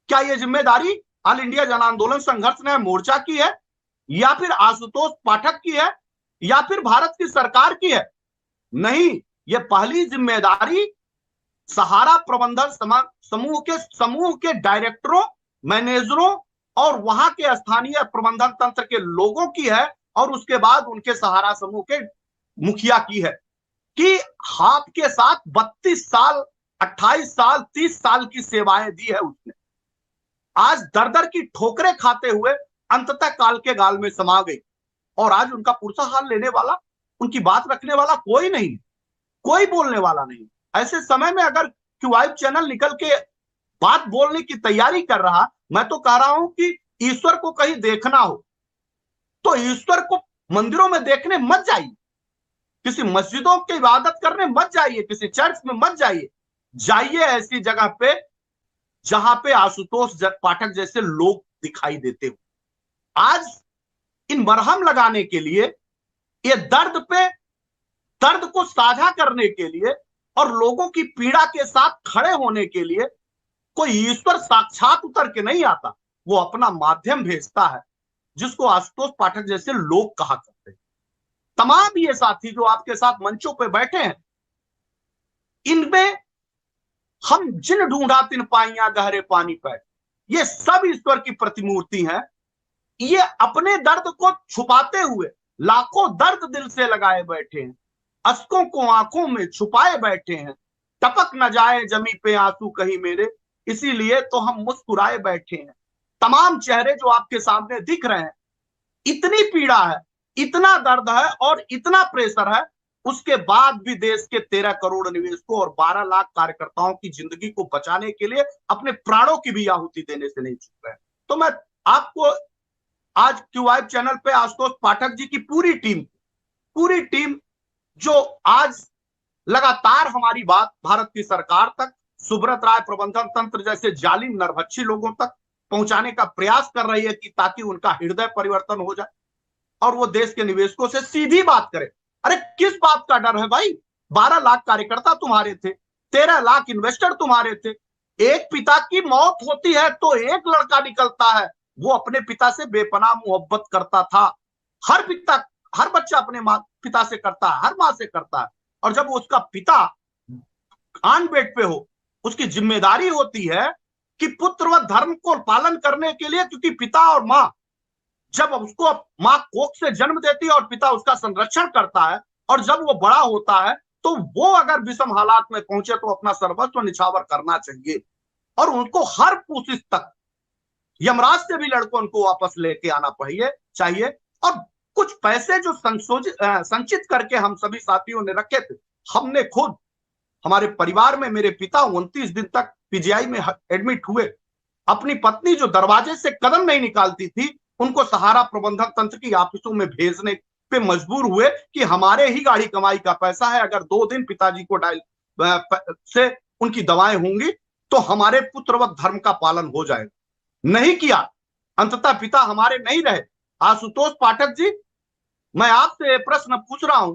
क्या ये जिम्मेदारी ऑल इंडिया जन आंदोलन संघर्ष न्याय मोर्चा की है, या फिर आशुतोष पाठक की है, या फिर भारत की सरकार की है? नहीं, ये पहली जिम्मेदारी सहारा प्रबंधन समूह के डायरेक्टरों, मैनेजरों और वहां के स्थानीय प्रबंधन तंत्र के लोगों की है, और उसके बाद उनके सहारा समूह के मुखिया की है कि हाथ के साथ 32 साल, 28 साल, 30 साल की सेवाएं दी है उसने। आज दर दर की ठोकरें खाते हुए अंततः काल के गाल में समा गई, और आज उनका पुरसा हाल लेने वाला, उनकी बात रखने वाला कोई नहीं, कोई बोलने वाला नहीं। ऐसे समय में अगर क्यूआईब चैनल निकल के बात बोलने की तैयारी कर रहा, मैं तो कह रहा हूं कि ईश्वर को कहीं देखना हो तो ईश्वर को मंदिरों में देखने मत जाइए, किसी मस्जिदों की इबादत करने मत जाइए, किसी चर्च में मत जाइए। जाइए ऐसी जगह पे जहां पे आशुतोष पाठक जैसे लोग दिखाई देते हो। आज इन मरहम लगाने के लिए, ये दर्द को साझा करने के लिए और लोगों की पीड़ा के साथ खड़े होने के लिए कोई ईश्वर साक्षात उतर के नहीं आता, वो अपना माध्यम भेजता है, जिसको आशुतोष पाठक जैसे लोग कहा करते हैं। तमाम ये साथी जो आपके साथ मंचों पे बैठे हैं, इनमें हम जिन ढूंढा तिन पाइया गहरे पानी पर, ये सब ईश्वर की प्रतिमूर्ति हैं। ये अपने दर्द को छुपाते हुए लाखों दर्द दिल से लगाए बैठे हैं, अश्कों को आंखों में छुपाए बैठे हैं। टपक न जाए जमी पे आंसू कहीं मेरे, इसीलिए तो हम मुस्कुराए बैठे हैं। तमाम चेहरे जो आपके सामने दिख रहे हैं, इतनी पीड़ा है, इतना दर्द है और इतना प्रेशर है, उसके बाद भी देश के 13 करोड़ निवेशकों और 12 लाख कार्यकर्ताओं की जिंदगी को बचाने के लिए अपने प्राणों की भी आहुति देने से नहीं चूक रहे। तो मैं आपको आज क्यूआईब चैनल पे आशुतोष पाठक जी की पूरी टीम जो आज लगातार हमारी बात भारत की सरकार तक, सुब्रत राय प्रबंधन तंत्र जैसे जालिम नरभक्षी लोगों तक पहुंचाने का प्रयास कर रही है कि ताकि उनका हृदय परिवर्तन हो जाए और वो देश के निवेशकों से सीधी बात करे। अरे किस बात का डर है भाई? 12 लाख कार्यकर्ता तुम्हारे थे, 13 लाख इन्वेस्टर तुम्हारे थे। एक पिता की मौत होती है तो एक लड़का निकलता है, वो अपने पिता से बेपनाह मोहब्बत करता था। हर बच्चा अपने पिता से करता है, हर माँ से करता है, और जब उसका पिता आन बेड पे हो, उसकी जिम्मेदारी होती है कि पुत्र व धर्म को पालन करने के लिए, क्योंकि पिता और माँ जब उसको माँ कोख से जन्म देती है और पिता उसका संरक्षण करता है, और जब वो बड़ा होता है तो वो अगर विषम हालात में पहुंचे तो अपना सर्वस्व निछावर करना चाहिए, और उनको हर कोशिश तक यमराज से भी लड़कों को वापस लेके आना चाहिए। और कुछ पैसे जो संचित करके हम सभी साथियों ने रखे थे, हमने खुद, हमारे परिवार में मेरे पिता 29 दिन तक पीजीआई में एडमिट हुए, अपनी पत्नी जो दरवाजे से कदम नहीं निकालती थी, उनको सहारा प्रबंधन तंत्र की ऑफिसों में भेजने पे मजबूर हुए कि हमारे ही गाड़ी कमाई का पैसा है, अगर 2 दिन पिताजी को से उनकी दवाएं होंगी तो हमारे पुत्र व धर्म का पालन हो जाएगा। नहीं किया, अंततः पिता हमारे नहीं रहे। आशुतोष पाठक जी, मैं आपसे प्रश्न पूछ रहा हूं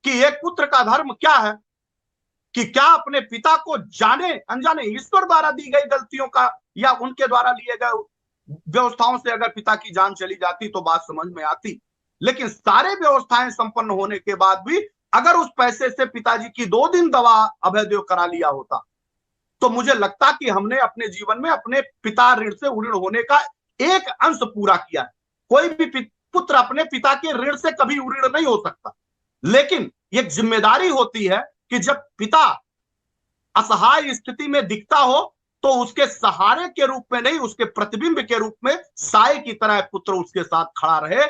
कि एक पुत्र का धर्म क्या है? कि क्या अपने पिता को जाने अनजाने ईश्वर द्वारा दी गई गलतियों का या उनके द्वारा लिए गए व्यवस्थाओं से अगर पिता की जान चली जाती तो बात समझ में आती, लेकिन सारे व्यवस्थाएं संपन्न होने के बाद भी अगर उस पैसे से पिताजी की 2 दिन दवा अभयदेव करा लिया होता तो मुझे लगता कि हमने अपने जीवन में अपने पिता ऋण से उऋण होने का एक अंश पूरा किया है। कोई भी पुत्र अपने पिता के ऋण से कभी उऋण नहीं हो सकता, लेकिन एक जिम्मेदारी होती है कि जब पिता असहाय स्थिति में दिखता हो तो उसके सहारे के रूप में नहीं, उसके प्रतिबिंब के रूप में साए की तरह पुत्र उसके साथ खड़ा रहे